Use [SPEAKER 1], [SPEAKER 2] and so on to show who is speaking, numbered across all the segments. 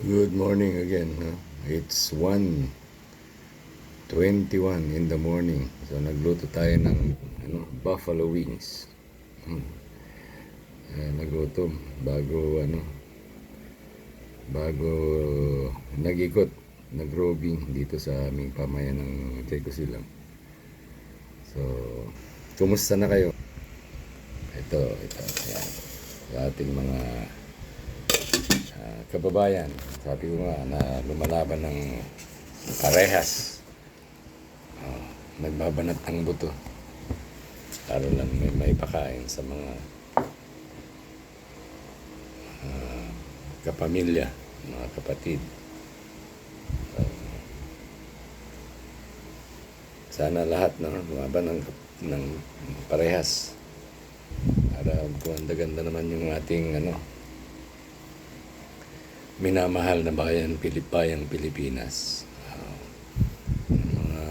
[SPEAKER 1] Good morning again. No? It's 1:21 in the morning. So nagluto tayo ng buffalo wings. Nagutom bago nag-ikot, nag-roving dito sa aming pamayan ng Tegucigalpa. So, kumusta na kayo? Ito, ayan. Sa ating mga kababayan, sabi ko nga na lumalaban ng parehas, nagbabanat ng buto para lang may pakain sa mga kapamilya, mga kapatid. Sana lahat lumaban ng parehas para ganda naman yung ating minamahal na bayang Pilipinas. Mga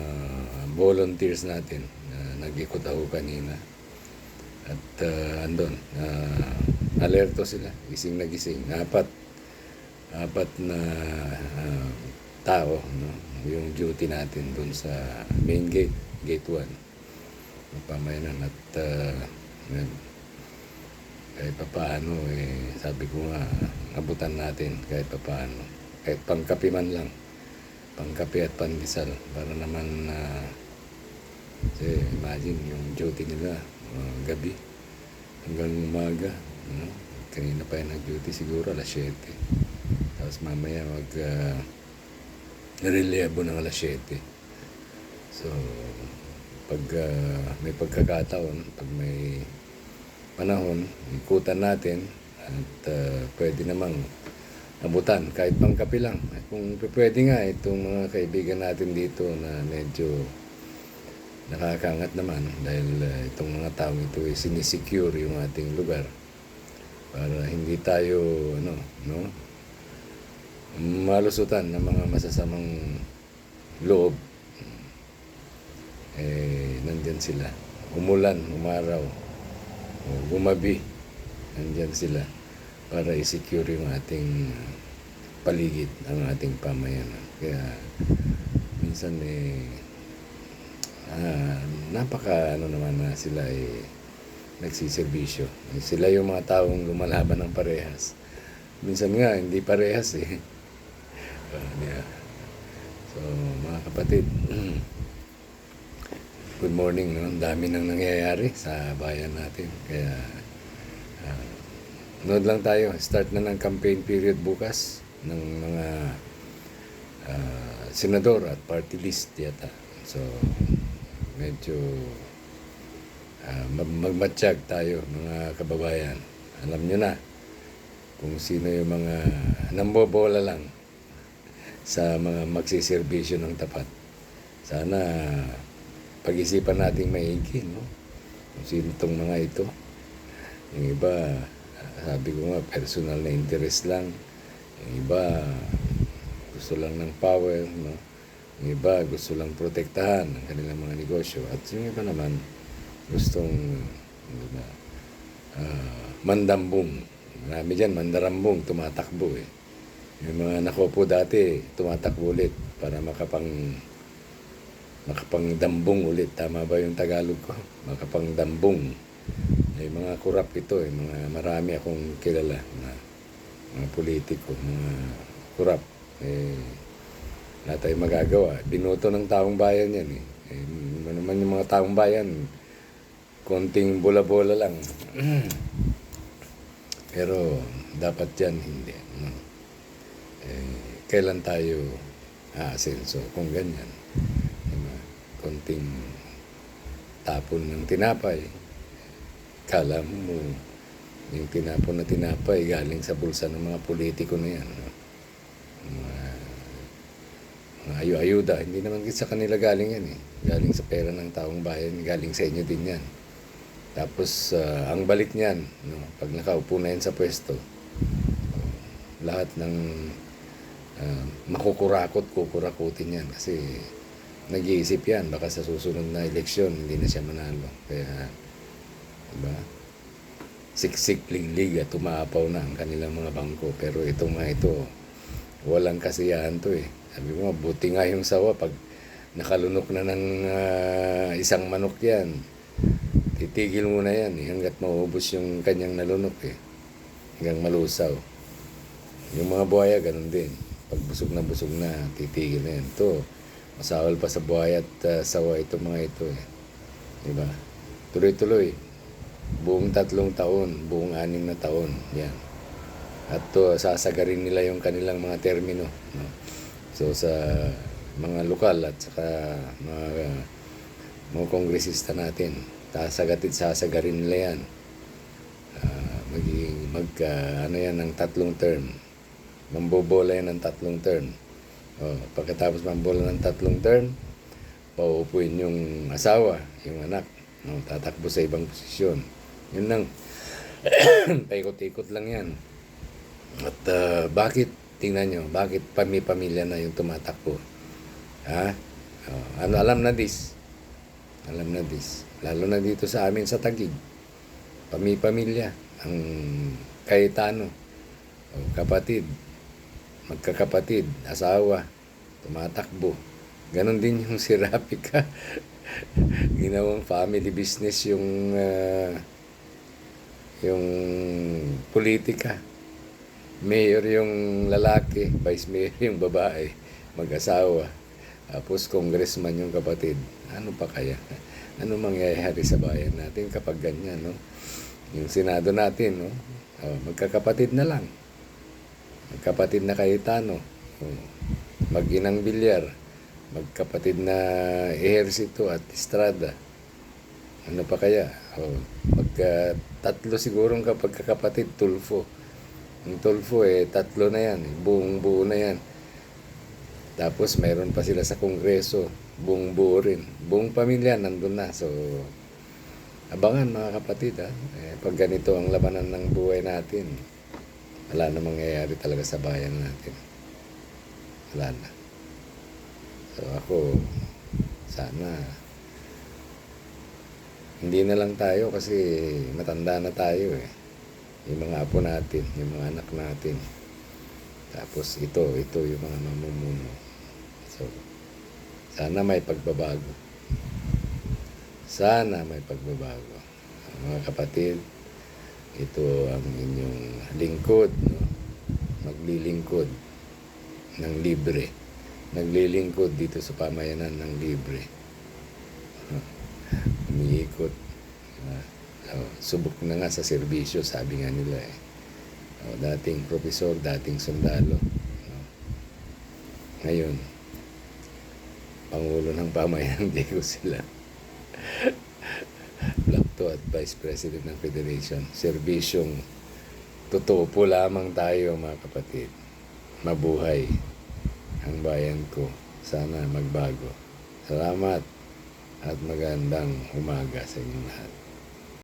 [SPEAKER 1] volunteers natin na nag-ikot ako kanina at andon alerto sila, gising na gising. Apat na tao, no? Yung duty natin doon sa main gate 1 ng pamayanan. At kahit papaano, sabi ko nga, abutan natin kahit papaano. Kahit pangkape man lang. Pangkape at pandesal. Para naman, kasi imagine yung duty nila, gabi hanggang umaga. Kanina pa yung nag-duty siguro, alas 7. Tapos mamaya relievo ng alas 7. So, pag may pagkakataon, pag may panahon, ikutan natin at pwede namang abutan kahit pangkape lang. Kung pwede nga, itong mga kaibigan natin dito na medyo nakakangat naman dahil itong mga taong ito ay sinisecure yung ating lugar para hindi tayo malusutan ng mga masasamang loob. Nandyan sila, umulan, umaraw, gumabi, nandyan sila para i-secure yung ating paligid, ang ating pamayanan. Kaya minsan napaka naman na sila nagsiservisyo. Sila yung mga taong lumalaban ng parehas. Minsan nga hindi parehas yeah. So mga kapatid, good morning. Ang dami nang nangyayari sa bayan natin. Kaya nood lang tayo. Start na ng campaign period bukas ng mga senador at party list yata. So medyo magmatsyag tayo mga kababayan. Alam nyo na kung sino yung mga nambobola lang sa mga magsiservisyo ng tapat. Sana pag-isipan natin maigi, no? Kung sino itong mga ito. Yung iba, sabi ko nga, personal na interest lang. Yung iba, gusto lang ng power, no? Yung iba, gusto lang protektahan ang kanilang mga negosyo. At yung iba naman, gustong mandambong. Marami dyan, mandarambong, tumatakbo Yung mga nakopo dati, tumatakbo ulit para makapangdambong ulit. Tama ba yung Tagalog ko? Makapangdambong. Yung mga kurap ito, mga marami akong kilala na mga politiko, mga kurap. Wala tayong magagawa. Binoto ng taong bayan yan naman yung mga taong bayan, konting bola-bola lang. Pero dapat yan hindi. Kailan tayo aasenso kung ganyan? Konting tapon ng tinapay. Kala mo yung tinapon na tinapay galing sa bulsa ng mga politiko na yan. Mga ayu-ayuda. Hindi naman sa kanila galing yan Galing sa pera ng taong bayan. Galing sa inyo din yan. Tapos, ang balik niyan, pag nakaupo na yan sa pwesto, lahat ng kukurakutin yan. Kasi nag-iisip yan, baka sa susunod na eleksyon, hindi na siya manalo. Kaya, diba? Siksik liga, tumaapaw na ang kanilang mga bangko. Pero itong mga ito, Walang kasiyahan to eh. Sabi ko, buti nga yung sawa pag nakalunok na ng isang manok yan. Titigil muna yan eh, hanggat maubos yung kanyang nalunok eh. Hanggang malusaw. Yung mga buhaya, ganun din. Pag busog na, titigil na yan. Ito, masawal pa sa buhaya at sawa ito mga ito eh. Diba? Tuloy-tuloy. Buong 3 taon, buong 6 na taon. Yan. At to, sasagarin nila yung kanilang mga termino. No? So, sa mga lokal at saka mga kongresista natin, sasagarin nila yan. Ano yan ng 3 term. Mambobola yan ng 3 term. Pagkatapos mambola ng 3 term, pauupuin yung asawa, yung anak. No, tatakbo sa ibang posisyon. Yun lang. Paikot-ikot lang yan. At bakit, tingnan nyo, bakit pamilya na yung tumatakbo? Ha? Alam na this. Alam na this. Lalo na dito sa amin sa Taguig. Pamilya. Ang Cayetano. Kapatid. Magkakapatid. Asawa. Tumatakbo. Ganon din yung si Rapika. Ginawang family business yung politika. Mayor yung lalaki, vice mayor yung babae, mag-asawa. Tapos congressman yung kapatid. Ano pa kaya? Ano mangyayari sa bayan natin kapag ganyan, no? Yung Senado natin, no? Magkakapatid na lang. Magkapatid na Cayetano. Mag-inang Bilyar. Magkapatid na Ejercito at Estrada. Ano pa kaya? Tatlo sigurong kapagkakapatid, Tulfo. Yung Tulfo 3 na yan. Buong buo na yan. Tapos mayroon pa sila sa Kongreso. Buong buo rin. Buong pamilya nandun na. So, abangan mga kapatid ha. Pag ganito ang labanan ng buhay natin, wala na mangyayari talaga sa bayan natin. Wala na. So ako, sana hindi na lang tayo kasi matanda na tayo eh. Yung mga apo natin, yung mga anak natin. Tapos ito yung mga mamumuno. So, sana may pagbabago. Sana may pagbabago. Mga kapatid, ito ang inyong lingkod, no? Maglilingkod ng libre. Naglilingkod dito sa pamayanan ng libre. Umiikot. Subok na nga sa serbisyo, sabi nga nila eh. Dating profesor, dating sundalo. Ngayon, Pangulo ng Pamayanan, Diego sila. Plakto at Vice President ng Federation. Serbisyong totoo po lamang tayo mga kapatid. Mabuhay ang bayan ko. Sana magbago. Salamat at magandang umaga sa inyong lahat.